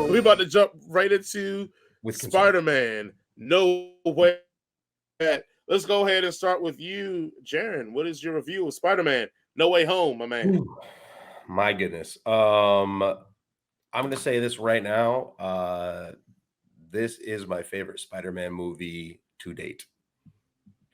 We about to jump right into With Spider-Man. No way. Let's go ahead and start with you, Jaron. What is your review of Spider-Man? No Way Home, my man. Ooh, my goodness. I'm gonna say this right now. This is my favorite Spider-Man movie to date.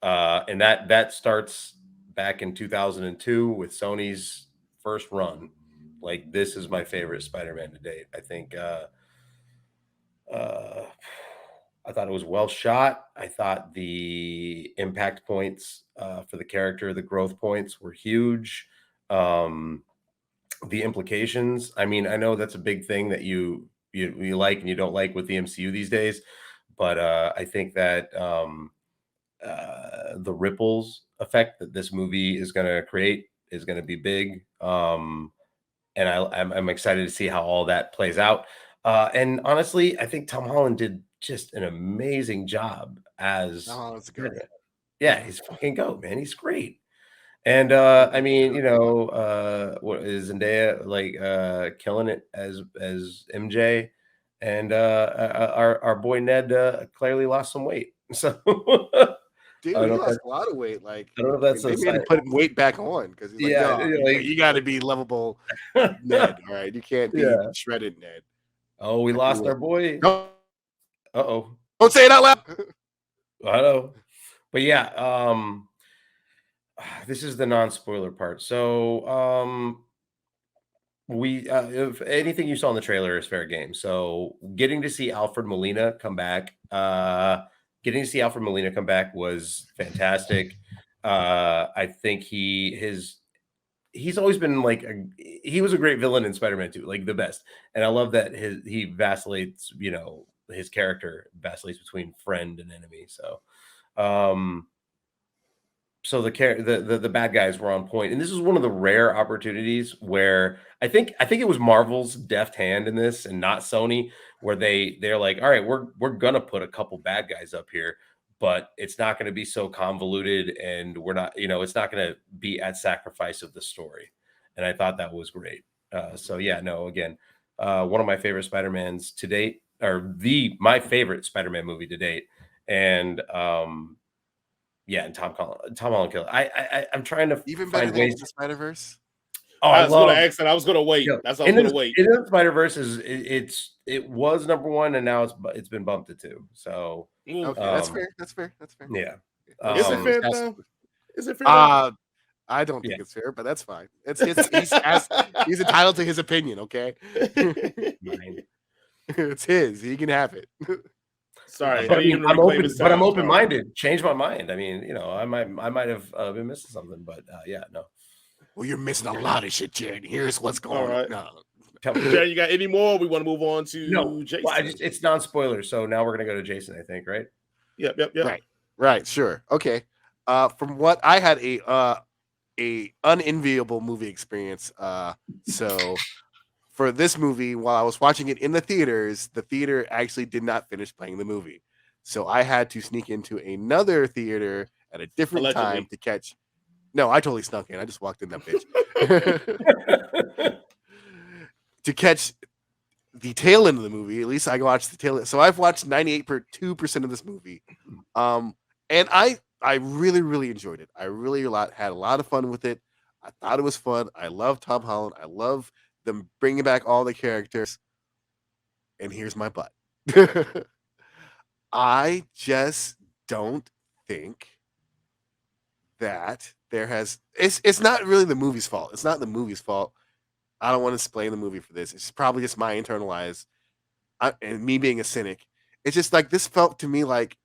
And that starts back in 2002 with Sony's first run. Like, this is my favorite Spider-Man to date. I think I thought it was well shot. I thought the impact points for the character, the growth points were huge. The implications. I mean, I know that's a big thing that you like and you don't like with the MCU these days, but I think that the ripples effect that this movie is going to create is going to be big. And I'm excited to see how all that plays out. And honestly, I think Tom Holland did just an amazing job as that's great. Yeah, he's fucking goat, man. He's great. And I mean, what is Zendaya like killing it as MJ, and our boy Ned clearly lost some weight. So dude, he lost a lot of weight. Like, I don't know if that's they made him put weight back on because he's like, no, you got to be lovable, Ned. All right, you can't be shredded, Ned. Oh, we lost our boy. Uh-oh. Don't say it out loud. I know. But yeah, this is the non-spoiler part. So we if anything you saw in the trailer is fair game. So getting to see Alfred Molina come back, was fantastic. I think he's always been like he was a great villain in Spider-Man 2, like the best. And I love that he vacillates, his character vacillates between friend and enemy. So so the bad guys were on point, and this is one of the rare opportunities where I think it was Marvel's deft hand in this, and not Sony, where they're like, all right, we're gonna put a couple bad guys up here, but it's not going to be so convoluted, and we're not, it's not going to be at sacrifice of the story. And I thought that was great. So yeah, no, again, one of my favorite Spider-Mans to date, or my favorite Spider-Man movie to date, and yeah, and Tom Holland killed. I'm trying to even better than the Spider-Verse. Oh, I was going to ask that. I was going to wait. That's what I was going to wait. In Spider-Verse it was number one, and now it's been bumped to 2. So okay, that's fair. Yeah. Is it fair though? Is it fair? I don't think it's fair, but that's fine. He's entitled to his opinion. Okay, it's his. He can have it. Sorry, I'm open-minded. Change my mind. I mean, I might have been missing something, but yeah, no. Well, you're missing a lot of shit, Jared. Here's what's going on. No. Jared, you got any more? We want to move on to Jason. Well, it's non-spoiler, so now we're gonna go to Jason, I think, right? Yep. Right. Sure. Okay. From what I had a unenviable movie experience. So for this movie, while I was watching it in the theater actually did not finish playing the movie. So I had to sneak into another theater at a different time to catch. No, I totally snuck in. I just walked in that bitch. To catch the tail end of the movie. At least I watched the tail end. So I've watched 98.2% of this movie. And I really, really enjoyed it. I really had a lot of fun with it. I thought it was fun. I love Tom Holland. I love them bringing back all the characters. And here's my butt. I just don't think that it's not really the movie's fault. It's not the movie's fault. I don't want to explain the movie for this. It's probably just my internalized and me being a cynic. It's just like this felt to me like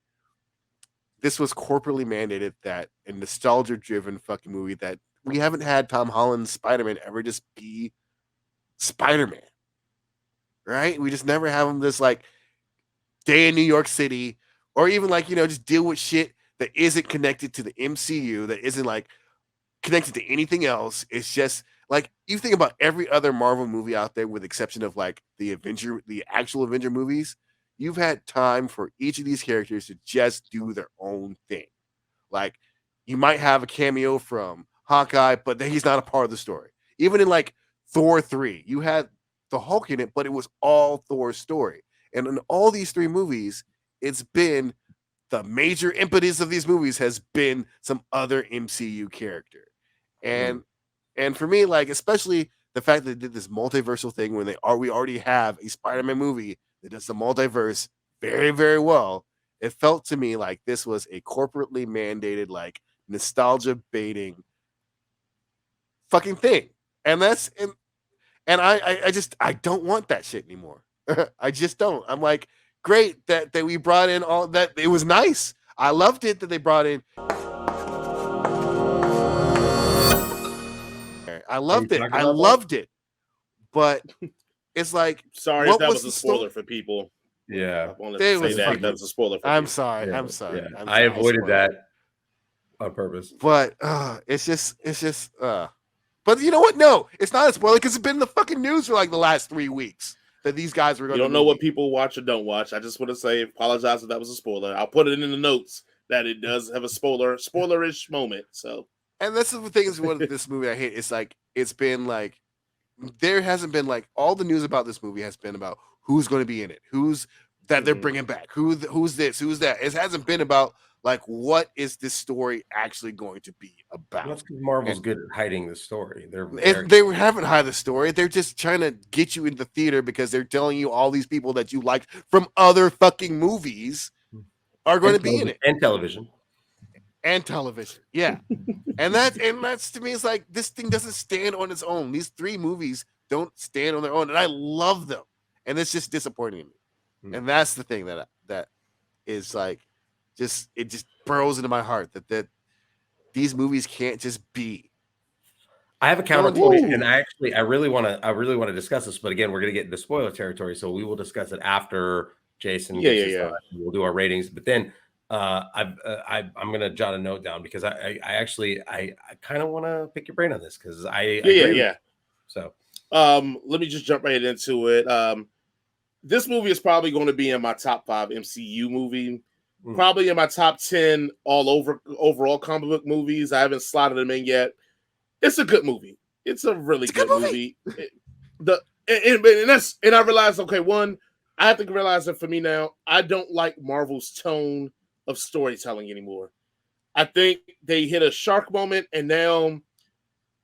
this was corporately mandated, that a nostalgia-driven fucking movie, that we haven't had Tom Holland's Spider-Man ever just be Spider-Man. Right? We just never have him this like day in New York City, or even like, just deal with shit that isn't connected to the MCU, that isn't like connected to anything else. It's just like, you think about every other Marvel movie out there, with the exception of like the actual Avenger movies, you've had time for each of these characters to just do their own thing. Like, you might have a cameo from Hawkeye, but he's not a part of the story. Even in like Thor 3, you had the Hulk in it, but it was all Thor's story. And in all these 3 movies, it's been the major impetus of these movies has been some other MCU character. And for me, like, especially the fact that they did this multiversal thing when we already have a Spider-Man movie that does the multiverse very, very well. It felt to me like this was a corporately mandated, like, nostalgia baiting fucking thing. And that's and I don't want that shit anymore. I just don't. I'm like, great that we brought in all that. It was nice. I loved it that they brought in. I loved it. I loved it. But it's like, sorry if that was a spoiler for people. Yeah, I wanted to say that was a spoiler for I'm people. sorry. Yeah. I'm sorry. Yeah. I'm I sorry. avoided that on purpose. But it's just but you know what? No, it's not a spoiler because it's been in the fucking news for like the last 3 weeks that these guys were going to. You don't know what people watch or don't watch. I just want to say, apologize if that was a spoiler. I'll put it in the notes that it does have a spoilerish moment. So, and that's the thing is what this movie I hate. It's like it's been like there hasn't been like all the news about this movie has been about who's going to be in it, who's that they're bringing back, who's this, who's that. It hasn't been about like what is this story actually going to be about. That's because Marvel's good at hiding the story. They haven't hide the story. They're just trying to get you in the theater because they're telling you all these people that you liked from other fucking movies are going to be in it. And television. And television. Yeah. and that's to me, it's like this thing doesn't stand on its own. These 3 movies don't stand on their own. And I love them. And it's just disappointing me. And that's the thing that is like it just burrows into my heart that these movies can't just be. I have a counterpoint, and I really want to discuss this, but again, we're going to get into spoiler territory, so we will discuss it after Jason. We'll do our ratings, but then I'm going to jot a note down because I kind of want to pick your brain on this because I So, let me just jump right into it. This movie is probably going to be in my top 5 MCU movie. Probably in my top 10 overall comic book movies. I haven't slotted them in yet. It's a good movie. It's a really good movie. And I realized, okay, one, I have to realize that for me now, I don't like Marvel's tone of storytelling anymore. I think they hit a shark moment, and now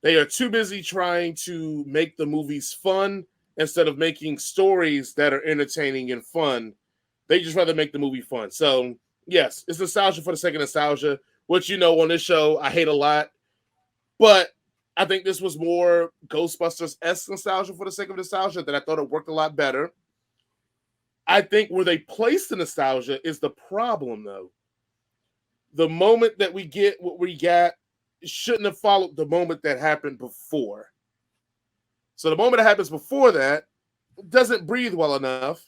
they are too busy trying to make the movies fun instead of making stories that are entertaining and fun. They just rather make the movie fun. So, yes, it's nostalgia for the sake of nostalgia, which, on this show, I hate a lot. But I think this was more Ghostbusters-esque nostalgia for the sake of nostalgia that I thought it worked a lot better. I think where they place the nostalgia is the problem, though. The moment that we get what we got shouldn't have followed the moment that happened before. So the moment that happens before that doesn't breathe well enough.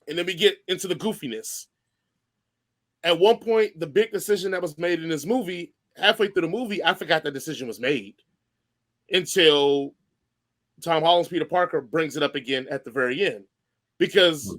And then we get into the goofiness. At one point, the big decision that was made in this movie, halfway through the movie, I forgot that decision was made until Tom Holland's Peter Parker brings it up again at the very end. Because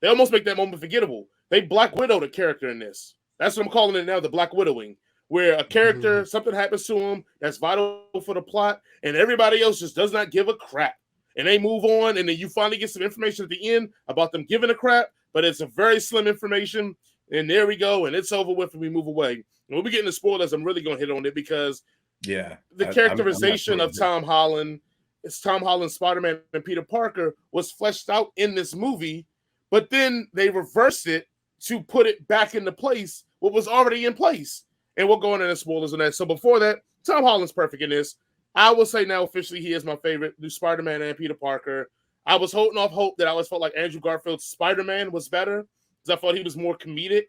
they almost make that moment forgettable. They Black Widowed a character in this. That's what I'm calling it now, the Black Widowing, where a character, something happens to him that's vital for the plot, and everybody else just does not give a crap. And they move on, and then you finally get some information at the end about them giving a crap, but it's a very slim information, and there we go, and it's over with, and we move away. And when we get into spoilers, I'm really going to hit on it because the characterization of Tom Holland, it's Tom Holland SpiderMan and Peter Parker, was fleshed out in this movie, but then they reversed it to put it back into place, what was already in place. And we'll go into the spoilers on that. So before that, Tom Holland's perfect in this. I will say now officially he is my favorite new Spider-Man and Peter Parker. I was holding off hope that I always felt like Andrew Garfield's Spider-Man was better because I thought he was more comedic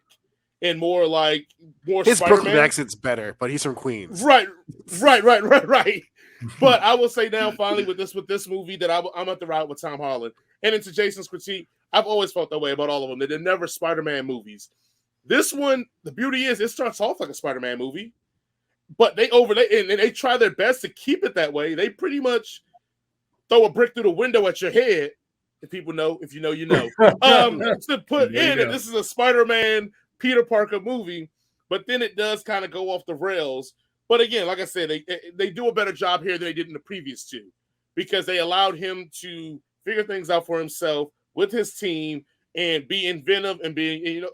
and more his Spider-Man. Brooklyn accent's better, but he's from Queens. Right. But I will say now finally with this movie that I'm at the route with Tom Holland. And into Jason's critique, I've always felt that way about all of them. They're never Spider-Man movies. This one, the beauty is it starts off like a Spider-Man movie. But they overlay and they try their best to keep it that way. They pretty much throw a brick through the window at your head. If people know, if you know, you know. To put in that this is a Spider-Man Peter Parker movie, but then it does kind of go off the rails. But again, like I said, they do a better job here than they did in the previous two because they allowed him to figure things out for himself with his team, and be inventive and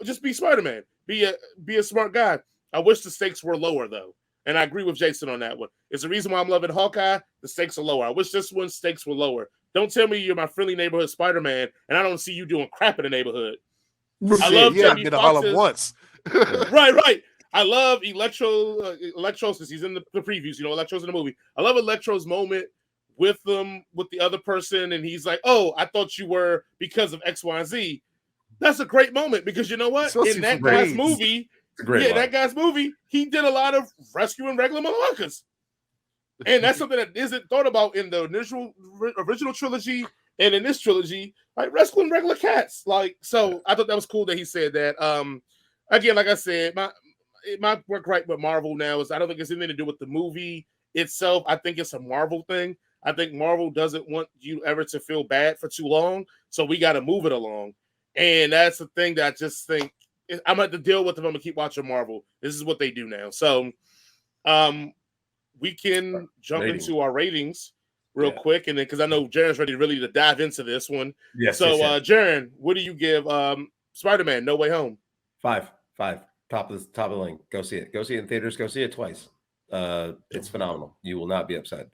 just be Spider-Man. Be a smart guy. I wish the stakes were lower though. And I agree with Jason on that one. It's the reason why I'm loving Hawkeye. The stakes are lower. I wish this one's stakes were lower. Don't tell me you're my friendly neighborhood Spider-Man and I don't see you doing crap in the neighborhood. I love Jamie Foxx's once. right. I love Electro since he's in the previews. Electro's in the movie. I love Electro's moment with the other person, and he's like, "Oh, I thought you were because of X, Y, and Z." That's a great moment because you know what? In that guy's movie. That guy's movie, he did a lot of rescuing regular motherfuckers. And that's something that isn't thought about in the original trilogy and in this trilogy, like rescuing regular cats. So I thought that was cool that he said that. Again, like I said, my work right with Marvel now is I don't think it's anything to do with the movie itself. I think it's a Marvel thing. I think Marvel doesn't want you ever to feel bad for too long. So we got to move it along. And that's the thing that I just think I'm going to deal with if I'm going to keep watching Marvel. This is what they do now. So we can jump into our ratings real quick. And then, because I know Jaren's ready to dive into this one. Yes. So, Jaren, what do you give Spider-Man No Way Home? 5. Top of the link. Go see it. Go see it in theaters. Go see it twice. It's phenomenal. You will not be upset.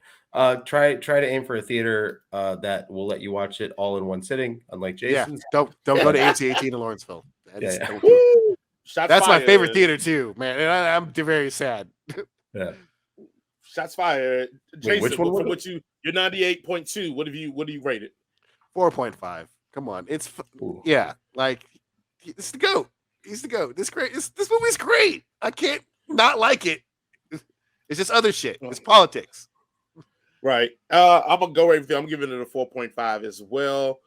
Try to aim for a theater that will let you watch it all in one sitting, unlike Jason's. Yeah, don't go to AT&T in Lawrenceville. That's fired. My favorite theater too, man. And I'm very sad. Yeah. Shots fired. Jason, which one? You're 98.2. What do you rate it? 4.5. Come on, it's like it's the GOAT. He's the GOAT. This movie's great. I can't not like it. It's just other shit. It's politics. Right. I'm gonna go right with you. I'm giving it a 4.5 as well.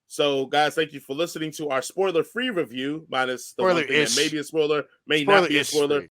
So, guys, thank you for listening to our spoiler-free review, minus the one thing that may be a spoiler, may not be a spoiler.